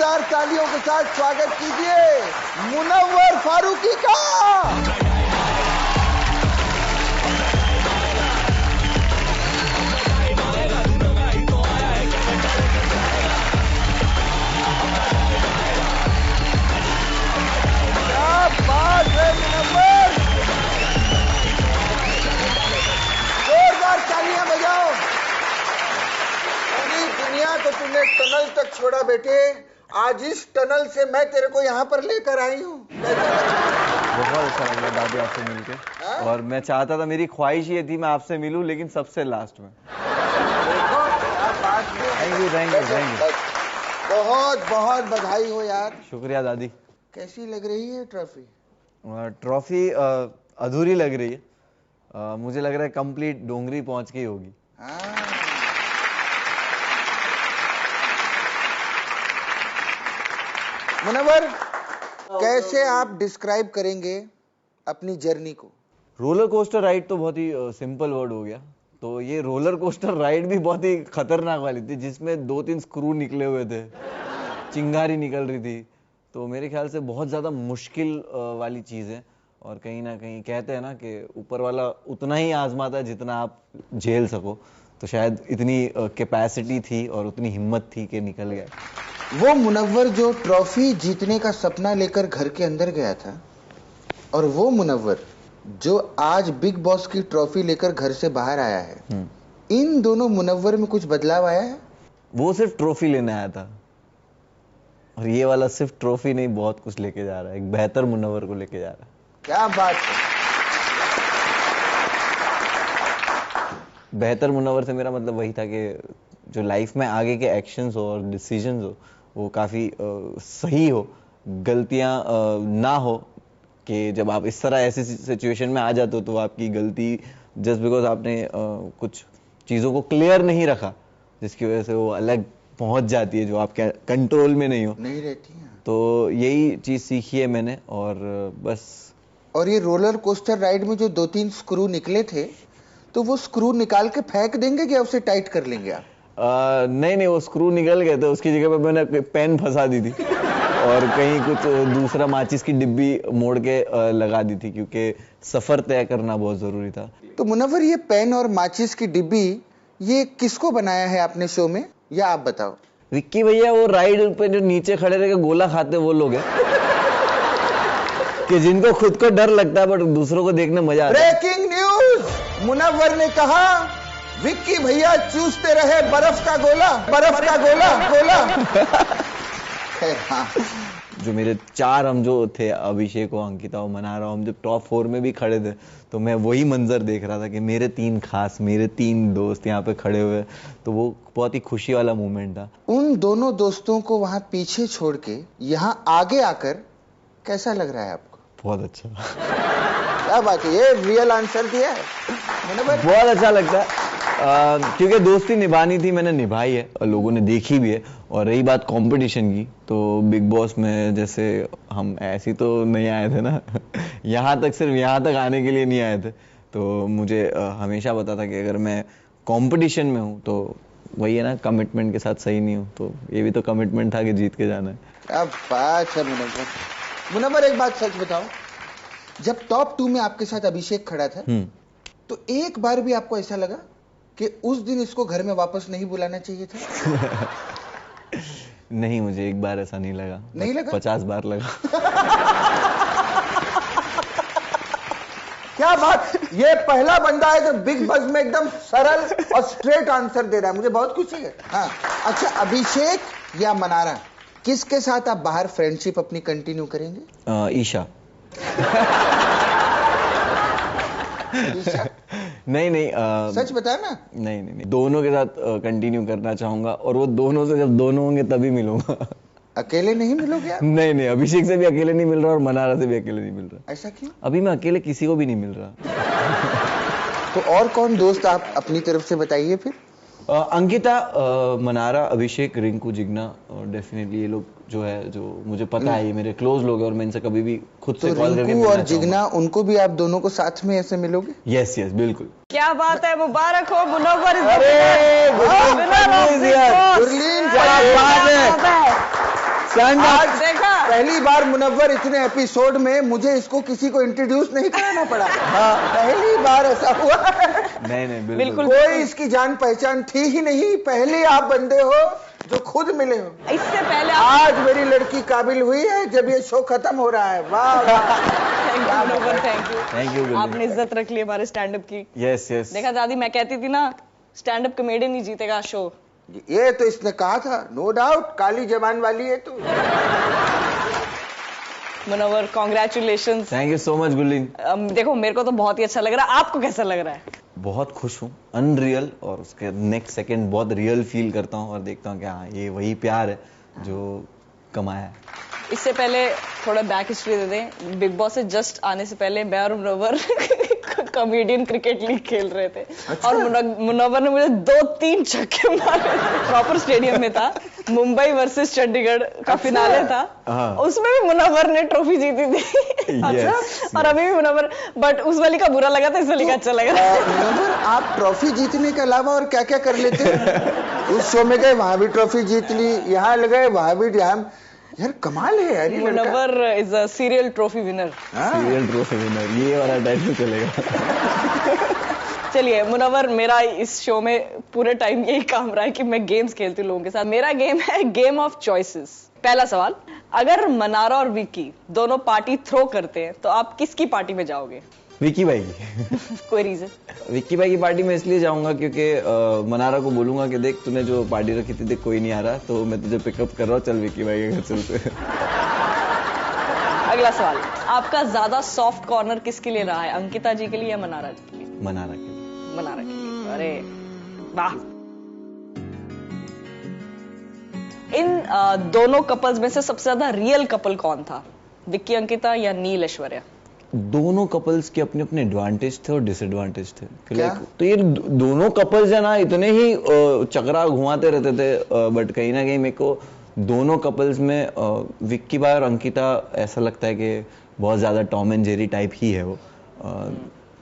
जोरदार तालियों के साथ स्वागत कीजिए मुनव्वर फारूकी का। क्या बात है मुनव्वर, जोरदार तालियां बजाओ। पूरी दुनिया तो तुमने टनल तक छोड़ा बेटे, आज इस टनल से मैं तेरे को यहाँ पर लेकर आई हूँ। बहुत अच्छा लग रहा है दादी आपसे मिलके। और मैं चाहता था, मेरी ख्वाहिश ये थी मैं आपसे मिलूं, लेकिन सबसे लास्ट में। देखो क्या बात है। Thank you thank you thank you. बहुत बहुत बधाई हो यार। शुक्रिया दादी। कैसी लग रही है ट्रॉफी? ट्रॉफी अधूरी लग रही है। मुझे लग रहा है कंप्लीट डोंगरी पहुंच गई होगी। मुनव्वर, कैसे आप डिस्क्राइब करेंगे अपनी जर्नी को? रोलर कोस्टर राइड तो बहुत ही सिंपल वर्ड हो गया, तो ये रोलर कोस्टर राइड भी बहुत ही खतरनाक वाली थी, जिसमें 2-3 स्क्रू निकले हुए थे, चिंगारी निकल रही थी। तो मेरे ख्याल से बहुत ज़्यादा मुश्किल वाली चीज़ है। और कहीं ना कहीं कहते हैं ना कि ऊपर वाला उतना ही आजमाता है जितना आप झेल सको। तो शायद इतनी कैपेसिटी थी और उतनी हिम्मत थी कि निकल गया। वो मुनव्वर जो ट्रॉफी जीतने का सपना लेकर घर के अंदर गया था, और वो मुनव्वर जो आज बिग बॉस की ट्रॉफी लेकर घर से बाहर आया है, इन दोनों मुनव्वर में कुछ बदलाव आया है? वो सिर्फ ट्रॉफी लेने आया था, और ये वाला सिर्फ ट्रॉफी नहीं, बहुत कुछ लेके जा रहा है। एक बेहतर मुनव्वर को लेके जा रहा है। क्या बात है। बेहतर मुनव्वर से मेरा मतलब वही था कि जो लाइफ में आगे के एक्शंस हो और डिसीजंस हो वो काफ़ी सही हो, गलतियां ना हो। कि जब आप इस तरह ऐसी सिचुएशन में आ जाते हो तो आपकी गलती जस्ट बिकॉज आपने कुछ चीज़ों को क्लियर नहीं रखा, जिसकी वजह से वो अलग पहुंच जाती है जो आपके कंट्रोल में नहीं रहती है। तो यही चीज़ सीखी है मैंने, और बस। और ये रोलर कोस्टर राइड में जो 2-3 स्क्रू निकले थे, तो वो स्क्रू निकाल के फेंक देंगे या उसे टाइट कर लेंगे आप? नहीं, वो स्क्रू निकल गए थे, उसकी जगह पे मैंने पेन फंसा दी थी और कहीं कुछ दूसरा माचिस की डिब्बी मोड़ के लगा दी थी, क्योंकि सफर तय करना बहुत जरूरी था। तो मुनव्वर, ये पेन और माचिस की डिब्बी ये किसको बनाया है आपने शो में, या आप बताओ? विक्की भैया, वो राइड पे जो नीचे खड़े रह के गोला खाते वो लोग हैं कि जिनको खुद को डर लगता है बट दूसरों को देखने मजा आता है। ब्रेकिंग न्यूज, मुनव्वर ने कहा विक्की भैया चूसते रहे बर्फ का गोला, बर्फ का गोला। हाँ। जो मेरे 4 हम जो थे, अभिषेक और अंकिता और मनारा, हम जब टॉप 4 में भी खड़े थे तो मैं वही मंजर देख रहा था कि मेरे 3 दोस्त यहाँ पे खड़े हुए। तो वो बहुत ही खुशी वाला मोमेंट था। उन दोनों दोस्तों को वहां पीछे छोड़ के यहाँ आगे आकर कैसा लग रहा है आपको? बहुत अच्छा। क्या बात है, ये रियल आंसर दिया है। बहुत अच्छा लगता है, क्योंकि दोस्ती निभानी थी, मैंने निभाई है और लोगों ने देखी भी है। और रही बात कंपटीशन की, तो बिग बॉस में जैसे हम ऐसी तो नहीं आए थे ना यहाँ तक, सिर्फ यहाँ तक आने के लिए नहीं आए थे। तो मुझे हमेशा पता था कि अगर मैं कंपटीशन में हूँ तो वही है ना, कमिटमेंट के साथ सही नहीं हूँ। तो ये भी तो कमिटमेंट था कि जीत के जाना है। क्या बात है मुनव्वर, एक बात सच बताओ, जब टॉप 2 में आपके साथ अभिषेक खड़ा था तो एक बार भी आपको ऐसा लगा कि उस दिन इसको घर में वापस नहीं बुलाना चाहिए था? नहीं, मुझे एक बार ऐसा नहीं लगा। नहीं लगा? 50 बार लगा। क्या बात, ये पहला बंदा है जो बिग बॉस में एकदम सरल और स्ट्रेट आंसर दे रहा है, मुझे बहुत खुशी है। हाँ, अच्छा, अभिषेक या मनारा, किसके साथ आप बाहर फ्रेंडशिप अपनी कंटिन्यू करेंगे? ईशा। नहीं, सच बता ना। नहीं, दोनों के साथ कंटिन्यू करना चाहूंगा, और वो दोनों से जब दोनों होंगे तभी मिलूंगा। अकेले नहीं मिलोगे आप? नहीं, अभिषेक से भी अकेले नहीं मिल रहा और मनारा से भी अकेले नहीं मिल रहा। ऐसा क्यों? अभी मैं अकेले किसी को भी नहीं मिल रहा। तो और कौन दोस्त आप अपनी तरफ से बताइए फिर। अंकिता, मनारा, अभिषेक, रिंकू, जिग्ना, और डेफिनेटली ये लोग जो है, जो मुझे पता है ये मेरे क्लोज लोग हैं और मैं इनसे कभी भी खुद से कॉल करके रिंकू और जिग्ना, उनको भी आप दोनों को साथ में ऐसे मिलोगे? यस बिल्कुल। क्या बात है, मुबारक हो मुनव्वर। Stand up. आज देखा? पहली बार मुनव्वर इतने एपिसोड में मुझे इसको किसी को इंट्रोड्यूस नहीं कराना पड़ा। हाँ, पहली बार ऐसा हुआ। नहीं बिल्कुल। कोई इसकी जान पहचान थी ही नहीं, पहले आप बंदे हो जो खुद मिले हो। इससे पहले आज मेरी लड़की काबिल हुई है जब ये शो खत्म हो रहा है। वाह वाह। थैंक यू आपने इज्जत रख ली हमारे स्टैंड अप की। Yes yes. देखा दादी, मैं कहती थी ना स्टैंड अप कॉमेडियन ही जीतेगा शो। ये तो इसने कहा था, नो डाउट काली जबान वाली है तू। Munawar congratulation. Thank you so much Gurleen. देखो मेरे को तो बहुत ही अच्छा लग रहा है, आपको कैसा लग रहा है? बहुत खुश हूँ, अनरियल, और उसके नेक्स्ट सेकंड बहुत रियल फील करता हूँ और देखता हूँ कि हाँ ये वही प्यार है जो कमाया है। इससे पहले थोड़ा बैक हिस्ट्री दे दें। बिग बॉस से जस्ट आने से पहले मैं और मुनव्वर कॉमेडियन क्रिकेट लीग खेल रहे थे। अच्छा? और मुनव्वर ने मुझे 2-3 छक्के मारे। प्रॉपर स्टेडियम में था, मुंबई वर्सेस चंडीगढ़ का फिनाले था। हाँ। उसमें भी मुनव्वर ने ट्रॉफी जीती थी। Yes, और अभी भी मुनव्वर, बट उस वाली का बुरा लगा था, इस वाली का अच्छा लगा। मुनव्वर, आप ट्रॉफी जीतने के अलावा और क्या क्या कर लेते हैं? उस शो में गए वहां भी ट्रॉफी जीत ली, यहाँ गए वहां भी, यहाँ यार कमाल है यार ये लड़का। Munawar is a serial trophy winner. Serial trophy winner, ये वाला टाइटल चलेगा। चलिए मुनव्वर, मेरा इस शो में पूरे टाइम यही काम रहा है कि मैं गेम्स खेलती हूँ लोगों के साथ। मेरा गेम है गेम ऑफ चॉइसेस। पहला सवाल, अगर मनारा और विक्की दोनों पार्टी थ्रो करते हैं तो आप किसकी पार्टी में जाओगे? विक्की भाई की। कोई रीजन? विक्की भाई की पार्टी में इसलिए जाऊंगा क्योंकि मनारा को बोलूंगा कि देख तूने जो पार्टी रखी थी, देख कोई नहीं आ रहा, तो मैं तुझे पिकअप कर रहा हूँ, चल विक्की भाई के घर चलते। अगला सवाल, आपका ज्यादा सॉफ्ट कॉर्नर किसके लिए रहा है, अंकिता जी के लिए या मनारा जी के लिए? मनारा के लिए। मनारा के लिए। अरे वाह। इन दोनों कपल्स में से सबसे ज्यादा रियल कपल कौन था, विक्की अंकिता या नील ऐश्वर्या? दोनों कपल्स के अपने अपने एडवांटेज थे और डिसएडवांटेज थे। क्या? तो ये दोनों कपल्स है ना, इतने ही चक्रा घुमाते रहते थे, बट कहीं ना कहीं मेरे को दोनों कपल्स में विक्की भाई और अंकिता ऐसा लगता है कि बहुत ज्यादा टॉम एंड जेरी टाइप ही है वो।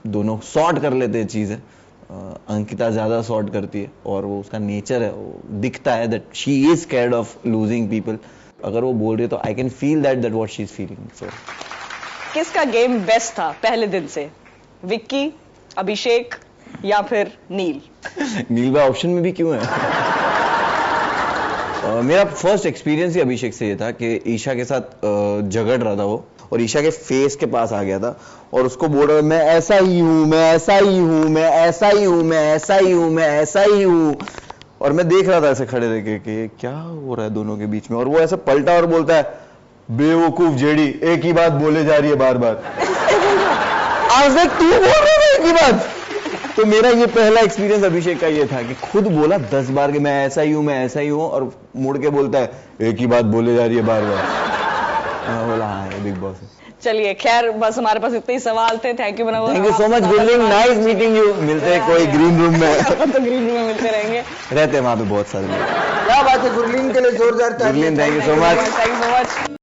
दोनों सॉर्ट कर लेते हैं चीजें। अंकिता ज्यादा सॉर्ट करती है और वो उसका नेचर है, वो दिखता है that she is scared of losing people. अगर वो बोल रही है तो I can feel that what she is feeling. So किसका गेम बेस्ट था पहले दिन से, विक्की, अभिषेक या फिर नील? नील भाई ऑप्शन में भी क्यों है? मेरा फर्स्ट एक्सपीरियंस ही अभिषेक से ये था कि ईशा के साथ झगड़ रहा था वो, और ईशा के फेस के पास आ गया था और उसको बोल रहा है मैं ऐसा ही हूं, मैं ऐसा ही हूं, मैं ऐसा ही हूं, मैं ऐसा ही हूं, मैं ऐसा ही हूं। और मैं देख रहा था ऐसे खड़े रह के कि क्या हो रहा है दोनों के बीच में, और वो ऐसे पलटा और बोलता है बेवकूफ जेडी, एक ही बात बोले जा रही है बार बार। आज तक तू बोल रहा है एक ही बात। तो मेरा ये पहला एक्सपीरियंस अभिषेक का ये था कि खुद बोला 10 बार कि मैं ऐसा ही हूं, मैं ऐसा ही हूं, और मुड़ के बोलता है एक ही बात बोले जा रही है बार बार। बोला हाँ ये बिग बॉस है। चलिए खैर, बस हमारे पास इतने ही सवाल थे। Thank you Munawar. Thank you so much Gurleen, nice meeting you. मिलते हैं कोई ग्रीन रूम में। तो ग्रीन रूम में मिलते रहेंगे, रहते हैं वहां पे बहुत सारे लोग। क्या बात है, गुरलीन के लिए जोरदार तालियां। Gurleen thank you so much. Thank you so much.